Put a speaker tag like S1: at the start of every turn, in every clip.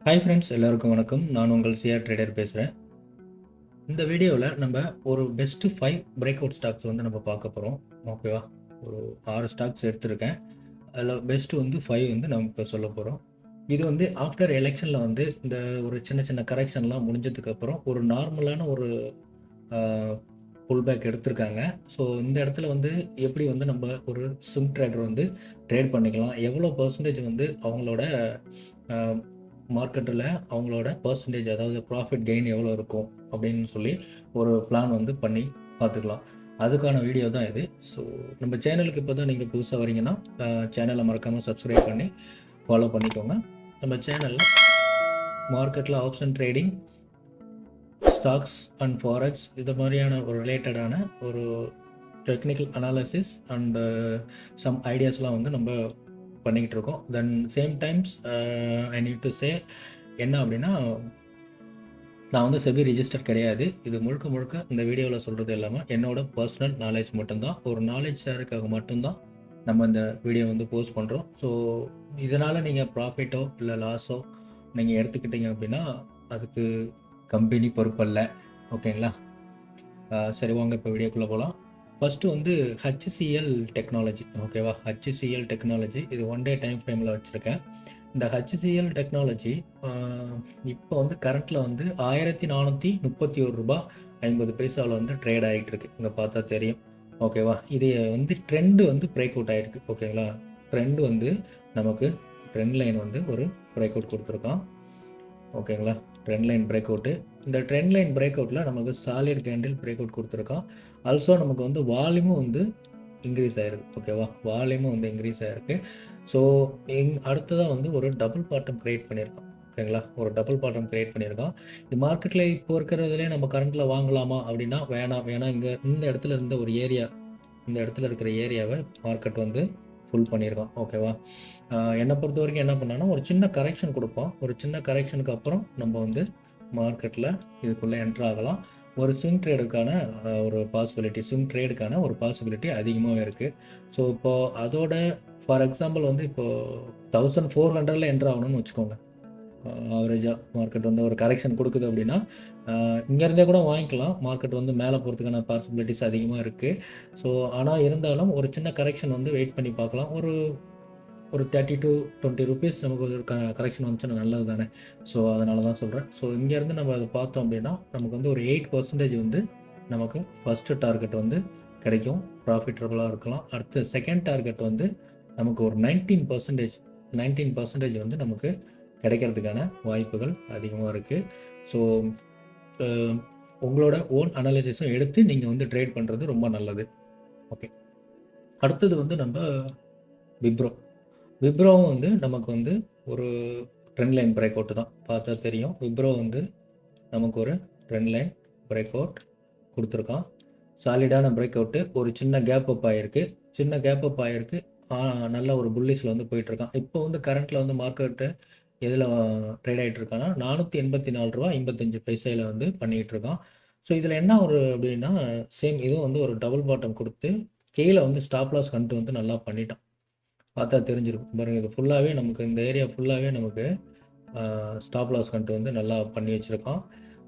S1: Hi friends, எல்லாருக்கும் வணக்கம். நான் உங்கள் சிஆர் ட்ரேடர் பேசுகிறேன். இந்த வீடியோவில் நம்ம ஒரு பெஸ்ட்டு 5 பிரேக் அவுட் ஸ்டாக்ஸ் வந்து நம்ம பார்க்க போகிறோம். ஓகேவா? ஒரு 6 ஸ்டாக்ஸ் எடுத்திருக்கேன். அதில் பெஸ்ட்டு வந்து 5 வந்து நம்ம இப்போ சொல்ல போகிறோம். இது வந்து ஆஃப்டர் எலெக்ஷனில் வந்து இந்த ஒரு சின்ன சின்ன கரெக்ஷன்லாம் முடிஞ்சதுக்கப்புறம் ஒரு நார்மலான ஒரு புல் பேக் எடுத்திருக்காங்க. ஸோ இந்த இடத்துல வந்து எப்படி வந்து நம்ம ஒரு ஸ்விங் ட்ரேடர் வந்து ட்ரேட் பண்ணிக்கலாம், எவ்வளோ பர்சன்டேஜ் வந்து அவங்களோட மார்க்கெட்டில் அவங்களோட பர்சன்டேஜ், அதாவது ப்ராஃபிட் கெயின் எவ்வளோ இருக்கும் அப்படின்னு சொல்லி ஒரு பிளான் வந்து பண்ணி பார்த்துக்கலாம். அதுக்கான வீடியோ தான் இது. ஸோ நம்ம சேனலுக்கு இப்போ தான் நீங்கள் புதுசாக வரீங்கன்னா சேனலை மறக்காமல் சப்ஸ்கிரைப் பண்ணி ஃபாலோ பண்ணிக்கோங்க. நம்ம சேனலில் மார்க்கெட்டில் option trading, stocks and forex இது மாதிரியான ஒரு ரிலேட்டடான ஒரு டெக்னிக்கல் அனாலிசிஸ் அண்ட் சம் ஐடியாஸ்லாம் வந்து நம்ம பண்ணிக்கிட்டு இருக்கோம். Then same times I need to say என்ன அப்படின்னா, நான் வந்து செபி ரிஜிஸ்டர் கிடையாது. இது முழுக்க முழுக்க இந்த வீடியோவில் சொல்கிறது இல்லாமல் என்னோட பர்சனல் நாலேஜ் மட்டும்தான், ஒரு நாலேஜ் ஷேருக்காக மட்டும்தான் நம்ம இந்த வீடியோ வந்து போஸ்ட் பண்ணுறோம். ஸோ இதனால் நீங்கள் ப்ராஃபிட்டோ இல்லை லாஸோ நீங்கள் எடுத்துக்கிட்டீங்க அப்படின்னா அதுக்கு கம்பெனி பொறுப்பல்ல. ஓகேங்களா? சரி, வாங்க இப்போ வீடியோக்குள்ளே போகலாம். ஃபஸ்ட்டு வந்து ஹச்சிசிஎல் டெக்னாலஜி. ஓகேவா? ஹச்சிசிஎல் டெக்னாலஜி இது ஒன் டே டைம் ஃப்ரேமில் வச்சுருக்கேன். இந்த ஹச்சிசிஎல் டெக்னாலஜி இப்போ வந்து கரண்ட்டில் வந்து ரூ. 1431.50 வந்து ட்ரேட் ஆகிட்டு இருக்கு. இங்கே பார்த்தா தெரியும். ஓகேவா? இது வந்து ட்ரெண்டு வந்து பிரேக் அவுட் ஆகிருக்கு. ஓகேங்களா? ட்ரெண்டு வந்து நமக்கு ட்ரெண்ட் லைன் வந்து ஒரு பிரேக் அவுட் கொடுத்துருக்கான். ஓகேங்களா? Trend line break out. இந்த ட்ரெண்ட் லைன் பிரேக் அவுட்டில் நமக்கு சாலிட் கேண்டில் பிரேக் அவுட் கொடுத்துருக்கான். ஆல்சோ நமக்கு வந்து வால்யூமும் வந்து இன்க்ரீஸ் ஆகிருக்கு. ஓகேவா? வால்யூமும் வந்து இன்க்ரீஸ் ஆகிருக்கு. ஸோ அடுத்ததாக வந்து ஒரு டபுள் பாட்டம் க்ரியேட் பண்ணியிருக்கான். ஓகேங்களா? ஒரு டபுள் பாட்டம் க்ரியேட் பண்ணியிருக்கான். இது மார்க்கெட்டில் இப்போ இருக்கிறதுலே நம்ம கரண்ட்டில் வாங்கலாமா அப்படின்னா வேணாம். இங்கே இந்த இடத்துல இருந்த ஒரு ஏரியா, இந்த இடத்துல இருக்கிற ஏரியாவை மார்க்கெட் வந்து ஃபுல் பண்ணியிருக்கான். ஓகேவா? என்னை பொறுத்த வரைக்கும் என்ன பண்ணான்னா, ஒரு சின்ன கரெக்ஷன் கொடுப்போம். ஒரு சின்ன கரெக்ஷனுக்கு அப்புறம் நம்ம வந்து மார்க்கெட்டில் இதுக்குள்ளே என்ட்ரு ஆகலாம். ஒரு ஸ்விங் ட்ரேடுக்கான ஒரு ஸ்விங் ட்ரேடுக்கான ஒரு பாசிபிலிட்டி அதிகமாகவே இருக்குது. ஸோ இப்போது அதோட ஃபார் எக்ஸாம்பிள் வந்து இப்போது 1400 என்ட்ரு ஆகணும்னு வச்சுக்கோங்க. ஆவரேஜாக மார்க்கெட் வந்து ஒரு கரெக்ஷன் கொடுக்குது அப்படின்னா இங்கேருந்தே கூட வாங்கிக்கலாம். மார்க்கெட் வந்து மேலே போகிறதுக்கான பாசிபிலிட்டிஸ் அதிகமாக இருக்குது. ஸோ ஆனால் இருந்தாலும் ஒரு சின்ன கரெக்ஷன் வந்து வெயிட் பண்ணி பார்க்கலாம். ஒரு 30 to 20 rupees நமக்கு ஒரு கரெக்ஷன் வந்துச்சுன்னா நல்லது தானே. ஸோ அதனால தான் சொல்கிறேன். ஸோ இங்கேருந்து நம்ம அதை பார்த்தோம் அப்படின்னா நமக்கு வந்து ஒரு 8% வந்து நமக்கு ஃபஸ்ட்டு டார்கெட் வந்து கிடைக்கும், ப்ராஃபிட்டபுளாக இருக்கலாம். அடுத்து செகண்ட் டார்கெட் வந்து நமக்கு ஒரு 19% வந்து நமக்கு கிடைக்கிறதுக்கான வாய்ப்புகள் அதிகமாக இருக்குது. ஸோ உங்களோட ஓன் அனாலிசிஸும் எடுத்து நீங்கள் வந்து ட்ரேட் பண்ணுறது ரொம்ப நல்லது. ஓகே, அடுத்தது வந்து நம்ம விப்ரோவும் வந்து நமக்கு வந்து ஒரு ட்ரெண்ட் லைன் பிரேக் அவுட் தான். பார்த்தா தெரியும். விப்ரோ வந்து நமக்கு ஒரு ட்ரெண்ட் லைன் பிரேக் அவுட் கொடுத்துருக்கான். சாலிடான பிரேக் அவுட்டு. ஒரு சின்ன கேப் அப் ஆகிருக்கு. நல்ல ஒரு புல்லிஷில் வந்து போயிட்டுருக்கான். இப்போ வந்து கரண்ட்டில் வந்து மார்க்கெட்டு எதில் ட்ரேட் ஆகிட்டு இருக்கான்னா ரூ. 484.55 வந்து பண்ணிகிட்டு இருக்கான். ஸோ இதில் என்ன ஒரு அப்படின்னா, சேம் இதுவும் வந்து ஒரு டபுள் பாட்டம் கொடுத்து கீழே வந்து ஸ்டாப் லாஸ் கண்ட்டு வந்து நல்லா பண்ணிட்டான். பார்த்தா தெரிஞ்சிருக்கும் பாருங்கள். இது ஃபுல்லாகவே நமக்கு இந்த ஏரியா ஃபுல்லாகவே நமக்கு ஸ்டாப் லாஸ் கண்ட்டு வந்து நல்லா பண்ணி வச்சுருக்கான்.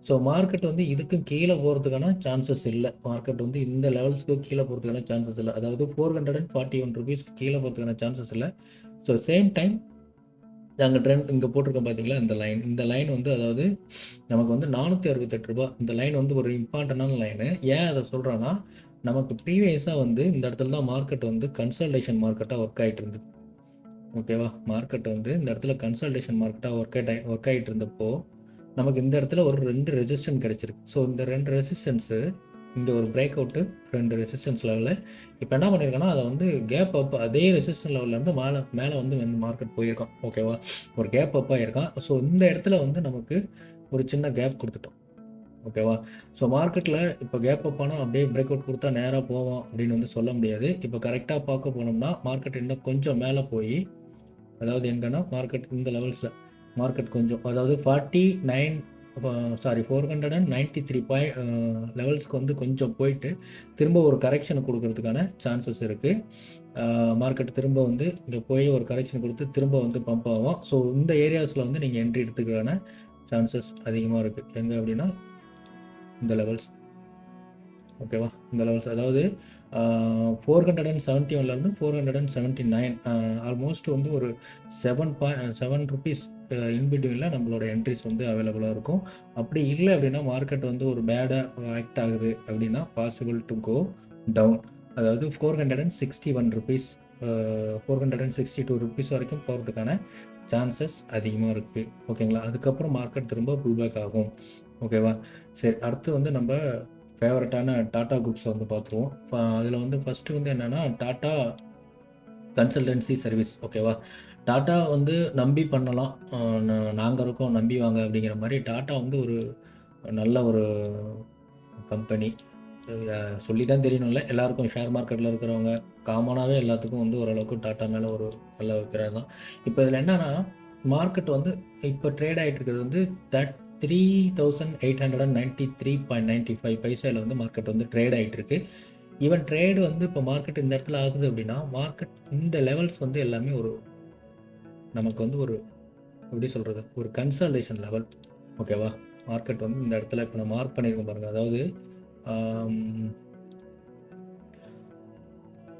S1: ஸோ மார்க்கெட் வந்து இதுக்கும் கீழே போகிறதுக்கான சான்சஸ் இல்லை. மார்க்கெட் வந்து இந்த லெவல்ஸ்க்கு கீழே போகிறதுக்கான சான்சஸ் இல்லை. அதாவது ரூ. 441 கீழே போகிறதுக்கான சான்சஸ் இல்லை. ஸோ சேம் டைம் நாங்கள் ட்ரெண்ட் இங்கே போட்டிருக்கோம் பார்த்தீங்களா, இந்த லைன் வந்து அதாவது நமக்கு வந்து ரூ. 468. இந்த லைன் வந்து ஒரு இம்பார்ட்டண்டான லைனு. ஏன் அதை சொல்கிறேன்னா, நமக்கு ப்ரீவியஸாக வந்து இந்த இடத்துல தான் மார்க்கெட் வந்து கன்சல்டேஷன் மார்க்கெட்டாக ஒர்க் ஆகிட்டு இருந்தது. ஓகேவா? மார்க்கெட் வந்து இந்த இடத்துல கன்சல்டேஷன் மார்க்கெட்டாக ஒர்க் ஆகிட்டு இருந்தப்போ நமக்கு இந்த இடத்துல ஒரு 2 ரெசிஸ்டன்ஸ் கிடச்சிருக்கு. ஸோ இந்த 2 ரெசிஸ்டன்ஸு, இங்கே ஒரு பிரேக் அவுட்டு, 2 ரெசிஸ்டன்ஸ் லெவலில் இப்போ என்ன பண்ணியிருக்கேன்னா, அதை வந்து கேப் அப் அதே ரெசிஸ்டன்ஸ் லெவல்லேருந்து மேலே வந்து மார்க்கெட் போயிருக்கான். ஓகேவா? ஒரு கேப் அப் ஆகிருக்கான். ஸோ இந்த இடத்துல வந்து நமக்கு ஒரு சின்ன கேப் கொடுத்துட்டோம். ஓகேவா? ஸோ மார்க்கெட்டில் இப்போ கேப் அப் ஆனால் அப்படியே பிரேக் அவுட் கொடுத்தா நேராக போவோம் அப்படின்னு வந்து சொல்ல முடியாது. இப்போ கரெக்டாக பார்க்க போனோம்னா மார்க்கெட் இன்னும் கொஞ்சம் மேலே போய், அதாவது எங்கன்னா மார்க்கெட் இந்த லெவல்ஸில் மார்க்கெட் கொஞ்சம், அதாவது 49 சாரி 493 லெவல்ஸ்க்கு வந்து கொஞ்சம் போயிட்டு திரும்ப ஒரு கரெக்ஷன் கொடுக்கறதுக்கான சான்சஸ் இருக்குது. மார்க்கெட் திரும்ப வந்து இங்கே போய் ஒரு கரெக்ஷன் கொடுத்து திரும்ப வந்து பம்ப் ஆகும். ஸோ இந்த ஏரியாஸில் வந்து நீங்கள் என்ட்ரி எடுத்துக்கான சான்சஸ் அதிகமாக இருக்குது. எங்கே அப்படின்னா இந்த லெவல்ஸ், ஓகேவா? இந்த லெவல்ஸ் அதாவது 471லேருந்து 479, ஆல்மோஸ்ட் வந்து ஒரு 7 ருபீஸ் இன்பிட்வீனில் நம்மளோட என்ட்ரிஸ் வந்து அவைலபிளாக இருக்கும். அப்படி இல்லை அப்படின்னா மார்க்கெட் வந்து ஒரு பேடாக ஆக்ட் ஆகுது அப்படின்னா பாசிபிள் டு கோ டவுன். அதாவது 461 ருபீஸ் 462 ருபீஸ் வரைக்கும் போகிறதுக்கான சான்சஸ் அதிகமாக இருக்குது. ஓகேங்களா? அதுக்கப்புறம் மார்க்கெட் திரும்ப புல் பேக் ஆகும். ஓகேவா? சரி, அடுத்து வந்து நம்ம ஃபேவரட்டான டாடா குரூப்ஸை வந்து பார்த்துருவோம். அதில் வந்து ஃபஸ்ட்டு வந்து என்னென்னா டாடா கன்சல்டன்சி சர்வீஸ். ஓகேவா? டாட்டா வந்து நம்பி பண்ணலாம், நாங்கள் இருக்கோம் நம்பி வாங்க அப்படிங்கிற மாதிரி. டாட்டா வந்து ஒரு நல்ல ஒரு கம்பெனி, சொல்லி தான் தெரியணும்ல, எல்லாருக்கும் ஷேர் மார்க்கெட்டில் இருக்கிறவங்க காமனாகவே எல்லாத்துக்கும் வந்து ஓரளவுக்கு டாட்டா மேலே ஒரு நல்ல வைக்கிறது தான். இப்போ இதில் என்னென்னா மார்க்கெட் வந்து இப்போ ட்ரேட் ஆகிட்டு இருக்கிறது வந்து 3893.95 பைசாவில் வந்து மார்க்கெட் வந்து ட்ரேட் ஆகிட்டு இருக்கு. ஈவன் ட்ரேடு வந்து இப்போ மார்க்கெட் இந்த இடத்துல ஆகுது அப்படின்னா மார்க்கெட் இந்த லெவல்ஸ் வந்து எல்லாமே ஒரு நமக்கு வந்து ஒரு எப்படி சொல்கிறது, ஒரு கன்சல்டேஷன் லெவல். ஓகேவா? மார்க்கெட் வந்து இந்த இடத்துல இப்போ நான் மார்க் பண்ணியிருக்கேன் பாருங்கள். அதாவது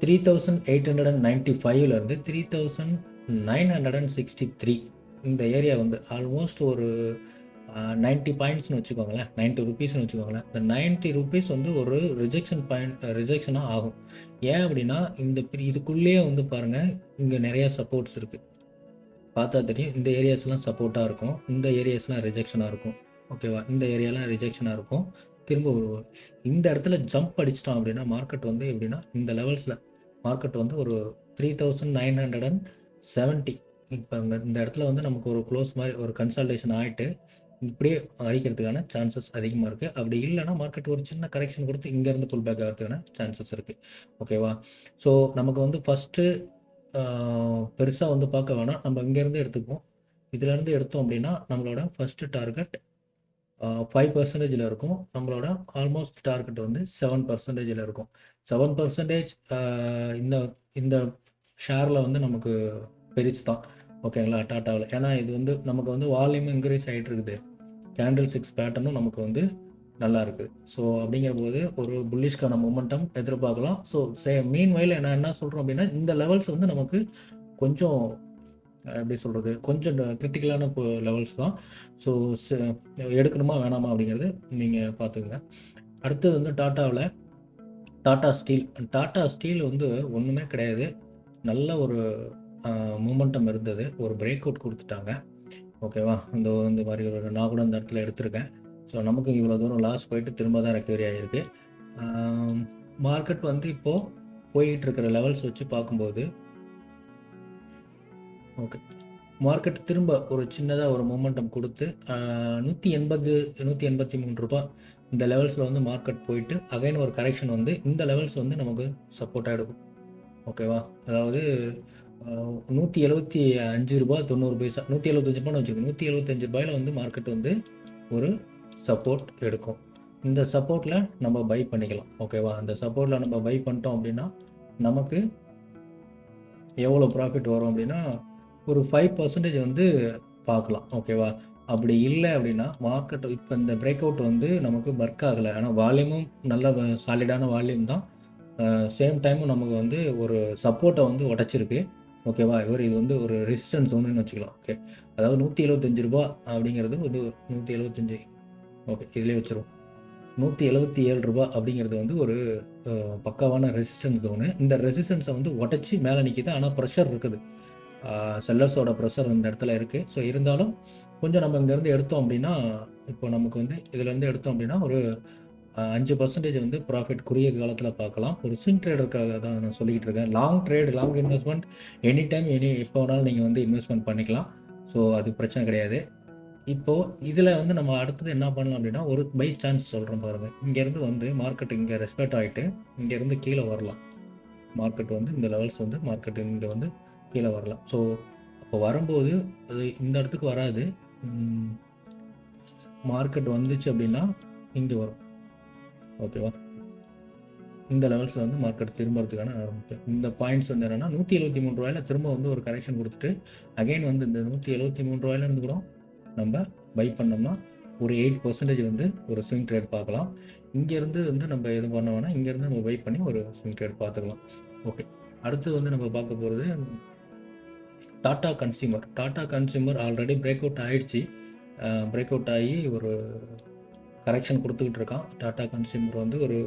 S1: 3895லேருந்து 3963 இந்த ஏரியா வந்து ஆல்மோஸ்ட் ஒரு 90 பாயிண்ட்ஸ்னு வச்சுக்கோங்களேன், 90 ருபீஸ்னு வச்சுக்கோங்களேன். இந்த 90 ருபீஸ் வந்து ஒரு ரிஜெக்ஷனாக ஆகும். ஏன் அப்படின்னா இந்த இதுக்குள்ளேயே வந்து பாருங்கள், இங்கே நிறையா சப்போர்ட்ஸ் இருக்குது, பார்த்தா தெரியும். இந்த ஏரியாஸ்லாம் சப்போர்ட்டாக இருக்கும், இந்த ஏரியாஸ்லாம் ரிஜெக்ஷனாக இருக்கும். ஓகேவா? இந்த ஏரியாலாம் ரிஜெக்ஷனாக இருக்கும். திரும்ப இந்த இடத்துல ஜம்ப் அடிச்சிட்டோம் அப்படின்னா மார்க்கெட் வந்து எப்படின்னா இந்த லெவல்ஸில் மார்க்கெட் வந்து ஒரு 3970 இப்போ இந்த இடத்துல வந்து நமக்கு ஒரு க்ளோஸ் மாதிரி ஒரு கன்சல்டேஷன் ஆகிட்டு இப்படியே அடிக்கிறதுக்கான சான்சஸ் அதிகமாக இருக்குது. அப்படி இல்லைனா மார்க்கெட் ஒரு சின்ன கரெக்ஷன் கொடுத்து இங்கேருந்து புல் பேக் ஆகிறதுக்கான சான்சஸ் இருக்குது. ஓகேவா? ஸோ நமக்கு வந்து ஃபஸ்ட்டு பெருசாக வந்து பார்க்க வேணாம், நம்ம இங்கேருந்து எடுத்துக்குவோம். இதிலேருந்து எடுத்தோம் அப்படின்னா நம்மளோட ஃபஸ்ட்டு டார்கெட் 5% இருக்கும். நம்மளோட ஆல்மோஸ்ட் டார்கெட் வந்து 7% இருக்கும். 7% இந்த இந்த ஷேரில் வந்து நமக்கு பெருசு தான். ஓகேங்களா? டாட்டாவில். ஏன்னா இது வந்து நமக்கு வந்து வால்யூம் இன்க்ரீஸ் ஆகிட்டு இருக்குது, கேண்டில் 6 பேட்டர்னும் நமக்கு வந்து நல்லா இருக்குது. ஸோ அப்படிங்கிற போது ஒரு புல்லிஷ்கான மொமெண்டம் எதிர்பார்க்கலாம். ஸோ மீன்வைல் நான் என்ன சொல்கிறோம் அப்படின்னா இந்த லெவல்ஸ் வந்து நமக்கு கொஞ்சம் எப்படி சொல்கிறது, கொஞ்சம் கிரிட்டிக்கலான லெவல்ஸ் தான். ஸோ எடுக்கணுமா வேணாமா அப்படிங்கிறது நீங்கள் பார்த்துக்குங்க. அடுத்தது வந்து டாட்டாவில் டாட்டா ஸ்டீல் வந்து ஒன்றுமே கிடையாது, நல்ல ஒரு மூமெண்டம் இருந்தது, ஒரு பிரேக் அவுட் கொடுத்துட்டாங்க. ஓகேவா? இந்த மாதிரி ஒரு நான் கூட இந்த இடத்துல எடுத்திருக்கேன். ஸோ நமக்கு இவ்வளோ தூரம் லாஸ் போயிட்டு திரும்ப தான் ரெக்கவரி ஆகிருக்கு. மார்க்கெட் வந்து இப்போது போயிட்டு இருக்கிற லெவல்ஸ் வச்சு பார்க்கும்போது ஓகே, மார்க்கெட் திரும்ப ஒரு சின்னதாக ஒரு மொமெண்டம் கொடுத்து 183 ரூபா இந்த லெவல்ஸில் வந்து மார்க்கெட் போயிட்டு அகைன் ஒரு கரெக்ஷன் வந்து இந்த லெவல்ஸ் வந்து நமக்கு சப்போர்ட்டாக எடுக்கும். ஓகேவா? அதாவது 175 ரூபா 90 பைசா, 175 ரூபான்னு வச்சுக்கோங்க. 175 ரூபாயில் வந்து மார்க்கெட் வந்து ஒரு சப்போர்ட் எடுக்கும். இந்த சப்போர்ட்டில் நம்ம பை பண்ணிக்கலாம். ஓகேவா? அந்த சப்போர்ட்டில் நம்ம பை பண்ணிட்டோம் அப்படின்னா நமக்கு எவ்வளோ ப்ராஃபிட் வரும் அப்படின்னா ஒரு 5% வந்து பார்க்கலாம். ஓகேவா? அப்படி இல்லை அப்படின்னா மார்க்கெட் இப்போ இந்த பிரேக் அவுட் வந்து நமக்கு ஒர்க் ஆகலை, ஆனால் வால்யூமும் நல்ல சாலிடான வால்யூம் தான். சேம் டைமும் நமக்கு வந்து ஒரு சப்போர்ட்டை வந்து உடச்சிருக்கு. ஓகேவா? இது வந்து ஒரு ரெசிஸ்டன்ஸ் ஒன்றுன்னு வச்சுக்கலாம். ஓகே, அதாவது 175 ரூபா அப்படிங்கிறது வந்து 175, ஓகே இதிலே வச்சுருவோம். 177 ரூபா அப்படிங்கிறது வந்து ஒரு பக்காவான ரெசிஸ்டன்ஸ் ஜோனு. இந்த ரெசிஸ்டன்ஸை வந்து உடச்சி மேலே நிற்கிது, ஆனால் ப்ரெஷர் இருக்குது, செல்லர்ஸோட ப்ரெஷர் இந்த இடத்துல இருக்குது. ஸோ இருந்தாலும் கொஞ்சம் நம்ம இங்கேருந்து எடுத்தோம் அப்படின்னா இப்போ நமக்கு வந்து இதிலேருந்து எடுத்தோம் அப்படின்னா ஒரு 5% வந்து ப்ராஃபிட் குறுகிய காலத்தில் பார்க்கலாம். ஒரு ஸ்விங் ட்ரேடருக்காக தான் நான் சொல்லிக்கிட்டு இருக்கேன். லாங் இன்வெஸ்ட்மெண்ட் எனி டைம் எப்போ வேணாலும் நீங்கள் வந்து இன்வெஸ்ட்மெண்ட் பண்ணிக்கலாம். ஸோ அது பிரச்சனை கிடையாது. இப்போது இதில் வந்து நம்ம அடுத்தது என்ன பண்ணலாம் அப்படின்னா ஒரு பை சான்ஸ் சொல்கிறோம் பாருங்கள். இங்கேருந்து வந்து மார்க்கெட் இங்கே ரெஸ்பெக்ட் ஆகிட்டு இங்கேருந்து கீழே வரலாம். மார்க்கெட் வந்து இந்த லெவல்ஸ் வந்து மார்க்கெட் இங்கே வந்து கீழே வரலாம். ஸோ அப்போ வரும்போது அது இந்த இடத்துக்கு வராது, மார்க்கெட் வந்துச்சு அப்படின்னா இங்கே வரும். ஓகேவா? இந்த லெவல்ஸில் வந்து மார்க்கெட் திரும்புறதுக்கான ஆரம்பிக்கும். இந்த பாயிண்ட்ஸ் வந்து என்னென்னா ரூ. 173 திரும்ப வந்து ஒரு கரெக்ஷன் கொடுத்துட்டு அகைன் வந்து இந்த ரூ. 173 கூட நம்ம பை பண்ணோம்னா ஒரு 8% வந்து ஒரு ஸ்விங் ட்ரேட் பார்க்கலாம். இங்கேருந்து வந்து நம்ம எது பண்ணோம்னா இங்கேருந்து நம்ம பை பண்ணி ஒரு ஸ்விங் ட்ரேட் பார்த்துக்கலாம். ஓகே, அடுத்து வந்து நம்ம பார்க்க போகிறது Tata consumer. Tata consumer already break out ஆகிடுச்சு. பிரேக் அவுட் ஆகி ஒரு கரெக்ஷன் கொடுத்துக்கிட்டு இருக்கான். டாடா கன்சியூமர் வந்து ஒரு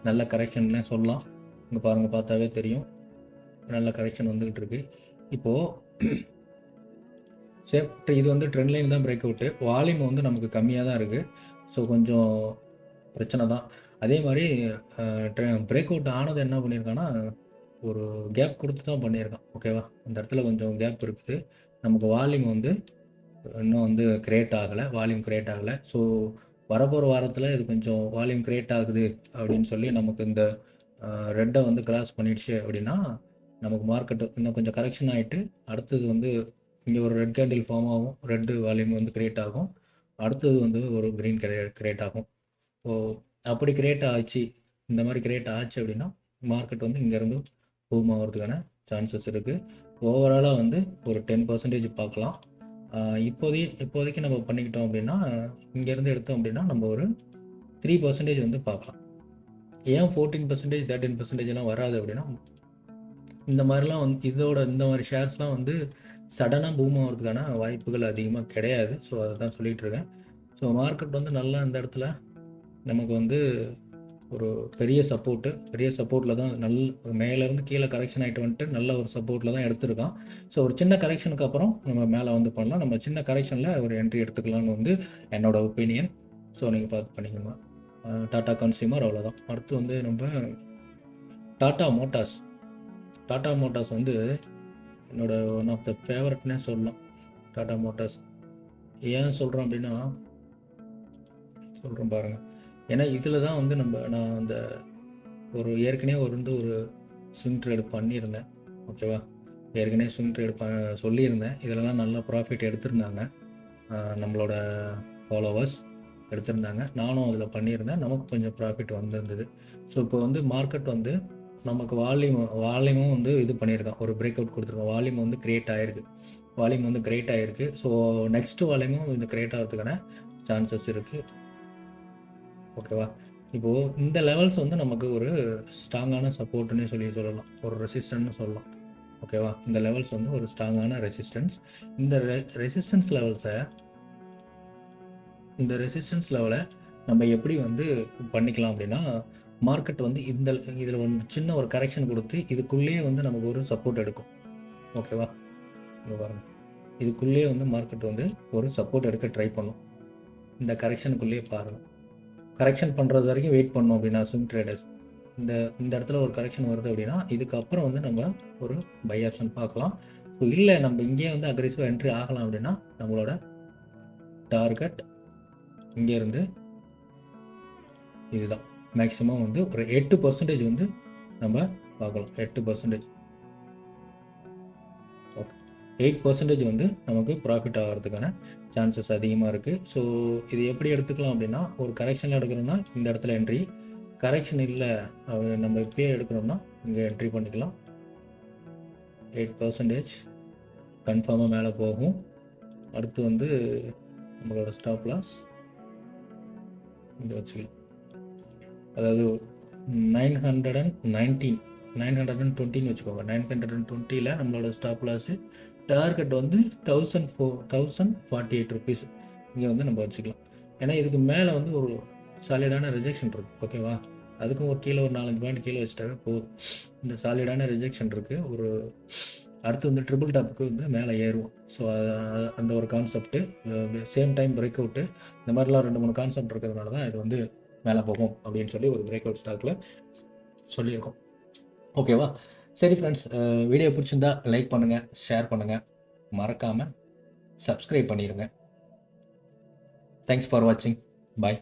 S1: நல்ல கரெக்ஷன்னே சொல்லலாம். இங்கே பாருங்கள், பார்த்தாவே தெரியும் நல்ல கரெக்ஷன் வந்துக்கிட்டு இருக்கு. இப்போது சேம் இது வந்து ட்ரெண்ட் லைன் தான் பிரேக் அவுட்டு. வால்யூம் வந்து நமக்கு கம்மியாக தான் இருக்குது. ஸோ கொஞ்சம் பிரச்சனை தான். அதே மாதிரி பிரேக் அவுட் ஆனது என்ன பண்ணியிருக்கான்னா ஒரு கேப் கொடுத்து தான் பண்ணியிருக்கான். ஓகேவா? அந்த இடத்துல கொஞ்சம் கேப் இருக்குது. நமக்கு வால்யூம் வந்து இன்னும் வந்து கிரியேட் ஆகலை. வால்யூம் கிரியேட் ஆகலை. ஸோ வரப்போகிற வாரத்தில் இது கொஞ்சம் வால்யூம் கிரியேட் ஆகுது அப்படின்னு சொல்லி நமக்கு இந்த ரெட்டை வந்து கிராஸ் பண்ணிடுச்சு அப்படின்னா நமக்கு மார்க்கெட்டு இன்னும் கொஞ்சம் கரெக்ஷன் ஆகிட்டு அடுத்தது வந்து இங்கே ஒரு ரெட் கேண்டில் ஃபார்ம் ஆகும். ரெட்டு வால்யூம் வந்து கிரியேட் ஆகும். அடுத்தது வந்து ஒரு க்ரீன் கிரியேட் ஆகும். ஸோ அப்படி கிரியேட் ஆச்சு, இந்த மாதிரி கிரியேட் ஆச்சு அப்படின்னா மார்க்கெட் வந்து இங்கேருந்து பூம் ஆகிறதுக்கான சான்சஸ் இருக்குது. ஓவராலாக வந்து ஒரு 10% பார்க்கலாம். இப்போதைக்கு நம்ம பண்ணிக்கிட்டோம் அப்படின்னா இங்கேருந்து எடுத்தோம் அப்படின்னா நம்ம ஒரு 3% வந்து பார்க்கலாம். ஏன் 14% 13% வராது அப்படின்னா இந்த மாதிரிலாம் வந்து இந்த மாதிரி ஷேர்ஸ்லாம் வந்து சடனாக பூம் ஆகிறதுக்கான வாய்ப்புகள் அதிகமாக கிடையாது. ஸோ அதை தான் சொல்லிகிட்டு இருக்கேன். ஸோ மார்க்கெட் வந்து நல்லா இந்த இடத்துல நமக்கு வந்து ஒரு பெரிய சப்போர்ட்டில் தான் மேலேருந்து கீழே கரெக்ஷன் ஆகிட்டு வந்துட்டு நல்ல ஒரு சப்போர்ட்டில் தான் எடுத்திருக்கான். ஸோ ஒரு சின்ன கரெக்ஷனுக்கு அப்புறம் நம்ம மேலே வந்து பண்ணலாம். நம்ம சின்ன கரெக்ஷனில் ஒரு என்ட்ரி எடுத்துக்கலாம்னு வந்து என்னோடய ஒப்பீனியன். ஸோ நீங்கள் பார்த்து பண்ணிக்கோங்க. டாடா கன்சியூமர் அவ்வளோதான். அடுத்து வந்து நம்ம டாடா மோட்டார்ஸ் வந்து என்னோட ஒன் ஆஃப் த ஃபேவரட்னே சொல்லலாம். டாடா மோட்டார்ஸ் ஏன் சொல்கிறோம் அப்படின்னா சொல்கிறேன் பாருங்கள். ஏன்னா இதில் தான் வந்து நான் அந்த ஏற்கனவே ஒரு ஸ்விங் ட்ரேடு பண்ணியிருந்தேன். ஓகேவா? ஏற்கனவே ஸ்விங் ட்ரேடு சொல்லியிருந்தேன். இதிலலாம் நல்லா ப்ராஃபிட் எடுத்திருந்தாங்க. நம்மளோட ஃபாலோவர்ஸ் எடுத்திருந்தாங்க. நானும் அதில் பண்ணியிருந்தேன். நமக்கு கொஞ்சம் ப்ராஃபிட் வந்திருந்தது. ஸோ இப்போ வந்து மார்க்கெட் வந்து நமக்கு வால்யூமும் வந்து இது பண்ணியிருக்கான். ஒரு பிரேக் அவுட் கொடுத்துருக்கோம். வால்யூம் வந்து கிரியேட் ஆகிருக்கு. ஸோ நெக்ஸ்ட்டு வால்யூமும் இந்த கிரியேட் ஆகிறதுக்கான சான்சஸ் இருக்குது. ஓகேவா? இப்போது இந்த லெவல்ஸ் வந்து நமக்கு ஒரு ஸ்ட்ராங்கான சப்போர்ட்டுன்னு சொல்லலாம். ஒரு ரெசிஸ்டன்ட்னு சொல்லலாம். ஓகேவா? இந்த லெவல்ஸ் வந்து ஒரு ஸ்ட்ராங்கான ரெசிஸ்டன்ஸ். இந்த ரெசிஸ்டன்ஸ் லெவலை நம்ம எப்படி வந்து பண்ணிக்கலாம் அப்படின்னா மார்க்கெட் வந்து இதில் வந்து சின்ன ஒரு கரெக்ஷன் கொடுத்து இதுக்குள்ளேயே வந்து நமக்கு ஒரு சப்போர்ட் எடுக்கும். ஓகேவா? இங்கே பாருங்கள், இதுக்குள்ளேயே வந்து மார்க்கெட் வந்து ஒரு சப்போர்ட் எடுக்க ட்ரை பண்ணும். இந்த கரெக்ஷனுக்குள்ளேயே பாருங்கள். கரெக்ஷன் பண்ணுறது வரைக்கும் வெயிட் பண்ணோம் அப்படின்னா ஸ்விங் ட்ரேடர்ஸ் இந்த இடத்துல ஒரு கரெக்ஷன் வருது அப்படின்னா இதுக்கப்புறம் வந்து நம்ம ஒரு பை ஆப்ஷன் பார்க்கலாம். ஸோ இல்லை நம்ம இங்கேயே வந்து அக்ரெசிவாக என்ட்ரி ஆகலாம் அப்படின்னா நம்மளோட டார்கெட் இங்கேருந்து இதுதான். மேக்ஸிமம் வந்து ஒரு 8% வந்து நம்ம பார்க்கலாம். 8%. ஓகே, 8% வந்து நமக்கு ப்ராஃபிட் ஆகிறதுக்கான சான்சஸ் அதிகமாக இருக்குது. ஸோ இது எப்படி எடுத்துக்கலாம் அப்படின்னா ஒரு கரெக்ஷனில் எடுக்கிறோம்னா இந்த இடத்துல என்ட்ரி, கரெக்ஷன் இல்லை நம்ம இப்பயே எடுக்கிறோம்னா இங்கே என்ட்ரி பண்ணிக்கலாம். 8% கன்ஃபார்மாக மேலே போகும். அடுத்து வந்து நம்மளோட ஸ்டாப் லாஸ் இங்கே வச்சுக்கலாம். அதாவது 920 வச்சுக்கோங்க. 920 நம்மளோட ஸ்டாப் லாஸு. டார்கெட் வந்து 1048 ருபீஸ் இங்கே வந்து நம்ம வச்சுக்கலாம். ஏன்னா இதுக்கு மேலே வந்து ஒரு சாலிடான ரிஜெக்ஷன் இருக்குது. ஓகேவா? அதுக்கும் ஒரு கீழே ஒரு 4-5 பாயிண்ட் கீழே வச்சுட்டாவே போதும். இந்த சாலிடான ரிஜெக்ஷன் இருக்குது. ஒரு அடுத்து வந்து ட்ரிபிள் டாப்புக்கு வந்து மேலே ஏறுவோம். ஸோ அந்த ஒரு concept same time break out இந்த மாதிரிலாம் 2-3 கான்செப்ட் இருக்கிறதுனால தான் இது வந்து மேலே போகும் அப்படின்னு சொல்லி ஒரு பிரேக் அவுட் ஸ்டாக்கில் சொல்லியிருக்கோம். ஓகேவா? சரி ஃப்ரெண்ட்ஸ், வீடியோ பிடிச்சிருந்தா லைக் பண்ணுங்கள், ஷேர் பண்ணுங்கள், மறக்காமல் சப்ஸ்கிரைப் பண்ணிடுங்க. தேங்க்ஸ் ஃபார் வாட்சிங். பாய்.